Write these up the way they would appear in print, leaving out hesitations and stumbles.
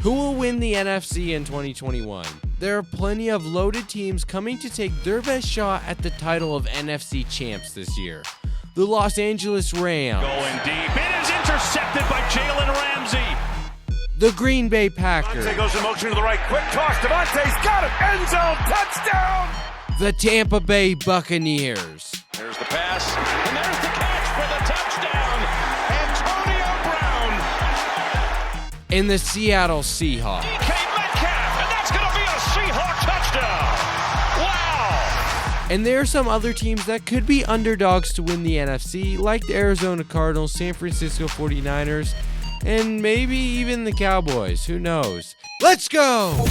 Who will win the NFC in 2021? There are plenty of loaded teams coming to take their best shot at the title of NFC champs this year. The Los Angeles Rams. Going deep. It is intercepted by Jalen Ramsey. The Green Bay Packers. Devontae goes in motion to the right. Quick toss. Devontae's got it. End zone. Touchdown. The Tampa Bay Buccaneers. There's the pass. And there's the catch for the touchdown. Antonio Brown. And the Seattle Seahawks. DK Metcalf. And that's going to be a Seahawk touchdown. Wow. And there are some other teams that could be underdogs to win the NFC, like the Arizona Cardinals, San Francisco 49ers, and maybe even the Cowboys. Who knows? Let's go!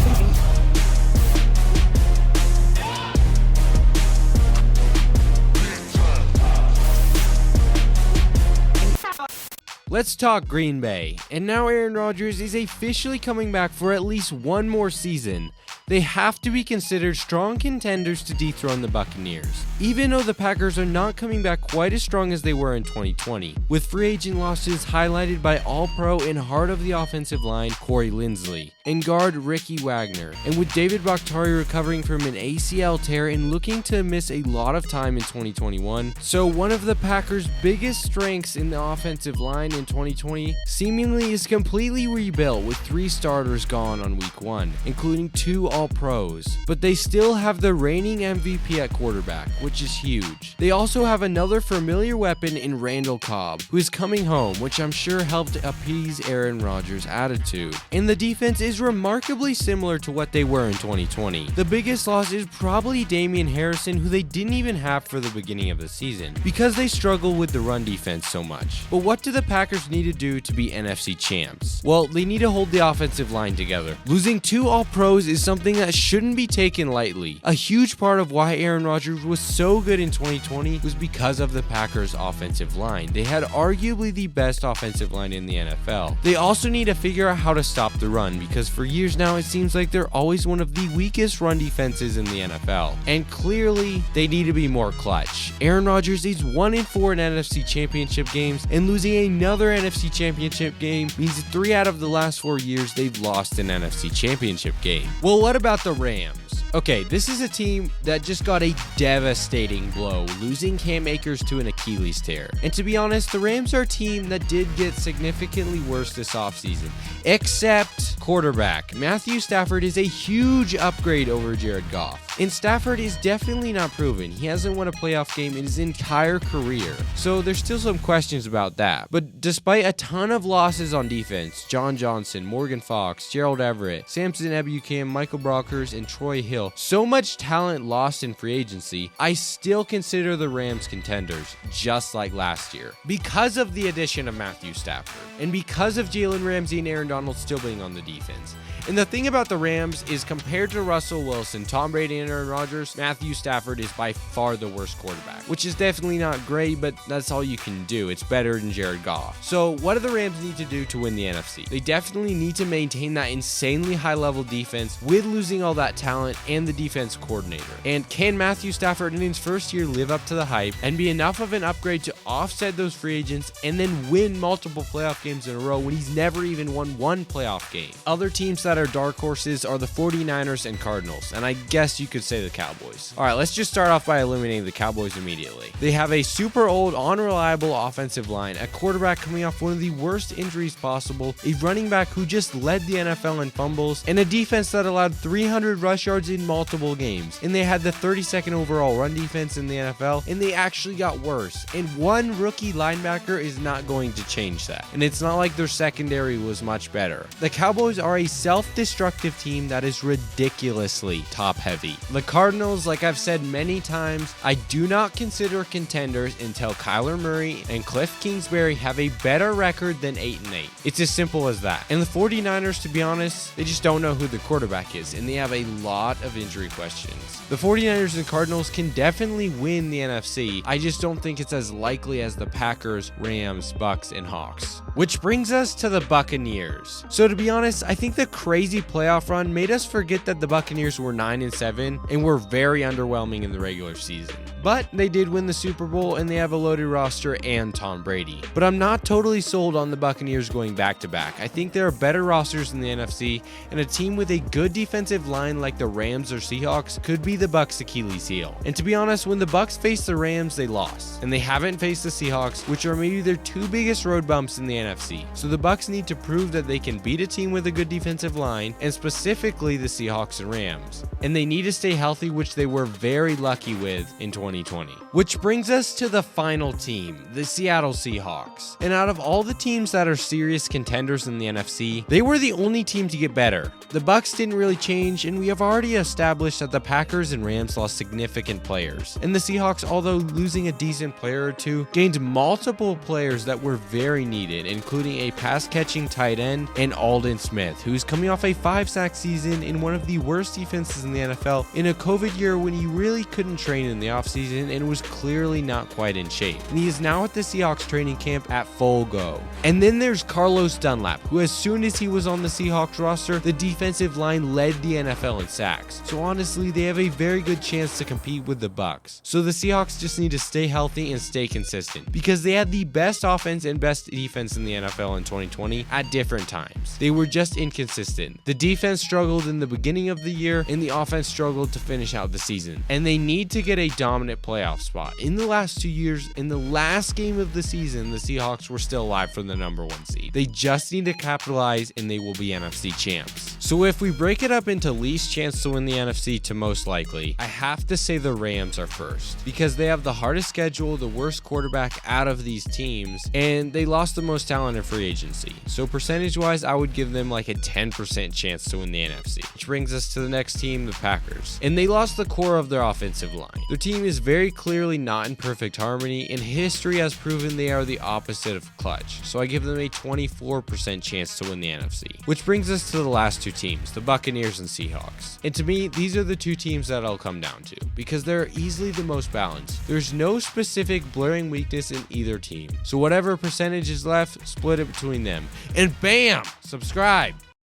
Let's talk Green Bay. And now Aaron Rodgers is officially coming back for at least one more season. They have to be considered strong contenders to dethrone the Buccaneers, even though the Packers are not coming back quite as strong as they were in 2020, with free agent losses highlighted by All-Pro and heart of the offensive line Corey Linsley, and guard Ricky Wagner, and with David Bakhtiari recovering from an ACL tear and looking to miss a lot of time in 2021. So one of the Packers' biggest strengths in the offensive line in 2020 seemingly is completely rebuilt, with 3 starters gone on week 1, including 2 All-Pros, but they still have the reigning MVP at quarterback, which is huge. They also have another familiar weapon in Randall Cobb, who is coming home, which I'm sure helped appease Aaron Rodgers' attitude. And the defense is remarkably similar to what they were in 2020. The biggest loss is probably Damian Harrison, who they didn't even have for the beginning of the season, because they struggle with the run defense so much. But what do the Packers need to do to be NFC champs? Well, they need to hold the offensive line together. Losing 2 All-Pros is something that shouldn't be taken lightly. A huge part of why Aaron Rodgers was so good in 2020 was because of the Packers' offensive line. They had arguably the best offensive line in the NFL. They also need to figure out how to stop the run, because for years now it seems like they're always one of the weakest run defenses in the NFL. And clearly, they need to be more clutch. Aaron Rodgers is 1-4 in NFC Championship games, and losing another NFC Championship game means 3 out of the last 4 years they've lost an NFC Championship game. Well, what about the Rams? Okay, this is a team that just got a devastating blow, losing Cam Akers to an Achilles tear. And to be honest, the Rams are a team that did get significantly worse this offseason, except quarterback. Matthew Stafford is a huge upgrade over Jared Goff. And Stafford is definitely not proven. He hasn't won a playoff game in his entire career. So there's still some questions about that. But despite a ton of losses on defense, John Johnson, Morgan Fox, Gerald Everett, Samson Ebukam, Michael Brockers, and Troy Hill, so much talent lost in free agency, I still consider the Rams contenders, just like last year, because of the addition of Matthew Stafford, and because of Jalen Ramsey and Aaron Donald still being on the defense. And the thing about the Rams is, compared to Russell Wilson, Tom Brady, and Aaron Rodgers, Matthew Stafford is by far the worst quarterback, which is definitely not great, but that's all you can do. It's better than Jared Goff. So what do the Rams need to do to win the NFC? They definitely need to maintain that insanely high-level defense with losing all that talent and the defense coordinator. And can Matthew Stafford in his first year live up to the hype and be enough of an upgrade to offset those free agents and then win multiple playoff games in a row when he's never even won one playoff game? Other teams that are dark horses are the 49ers and Cardinals, and I guess you could say the Cowboys. Alright, let's just start off by eliminating the Cowboys immediately. They have a super old, unreliable offensive line, a quarterback coming off one of the worst injuries possible, a running back who just led the NFL in fumbles, and a defense that allowed 300 rush yards in multiple games. And they had the 32nd overall run defense in the NFL, and they actually got worse. And one rookie linebacker is not going to change that. And it's not like their secondary was much better. The Cowboys are a self-destructive team that is ridiculously top-heavy. The Cardinals, like I've said many times, I do not consider contenders until Kyler Murray and Cliff Kingsbury have a better record than 8-8. It's as simple as that. And the 49ers, to be honest, they just don't know who the quarterback is, and they have a lot of injury questions. The 49ers and Cardinals can definitely win the NFC. I just don't think it's as likely as the Packers, Rams, Bucs, and Hawks. Which brings us to the Buccaneers. So to be honest, I think the crazy playoff run made us forget that the Buccaneers were 9-7 and were very underwhelming in the regular season. But they did win the Super Bowl and they have a loaded roster and Tom Brady. But I'm not totally sold on the Buccaneers going back to back. I think there are better rosters in the NFC, and a team with a good defensive line like the Rams or Seahawks could be the Bucs' Achilles heel. And to be honest, when the Bucs faced the Rams, they lost. And they haven't faced the Seahawks, which are maybe their two biggest road bumps in the NFC. So the Bucs need to prove that they can beat a team with a good defensive line, and specifically the Seahawks and Rams. And they need to stay healthy, which they were very lucky with in 2020. Which brings us to the final team, the Seattle Seahawks. And out of all the teams that are serious contenders in the NFC, they were the only team to get better. The Bucs didn't really change, and we have already established that the Packers and Rams lost significant players. And the Seahawks, although losing a decent player or two, gained multiple players that were very needed, including a pass-catching tight end and Aldon Smith, who's coming off a 5-sack season in one of the worst defenses in the NFL in a COVID year when he really couldn't train in the offseason and was clearly not quite in shape. And he is now at the Seahawks training camp at full go. And then there's Carlos Dunlap, who as soon as he was on the Seahawks roster, the defensive line led the NFL in sacks. So honestly, they have a very good chance to compete with the Bucs. So the Seahawks just need to stay healthy and stay consistent, because they had the best offense and best defense in the NFL in 2020 at different times. They were just inconsistent. The defense struggled in the beginning of the year, and the offense struggled to finish out the season. And they need to get a dominant playoff spot. In the last 2 years, in the last game of the season, the Seahawks were still alive for the number 1 seed. They just need to capitalize, and they will be NFC champs. So if we break it up into least chance to win the NFC to most likely, I have to say the Rams are first, because they have the hardest schedule, the worst quarterback out of these teams, and they lost the most talent in free agency. So percentage-wise, I would give them like a 10% chance to win the NFC. Which brings us to the next team, the Packers. And they lost the core of their offensive line. Their team is very clearly not in perfect harmony, and history has proven they are the opposite of clutch. So I give them a 24% chance to win the NFC. Which brings us to the last two teams, the Buccaneers and Seahawks. And to me, these are the two teams that I'll come down to, because they're easily the most balanced. There's no specific blaring weakness in either team. So whatever percentage is left, split it between them. And bam! Subscribe!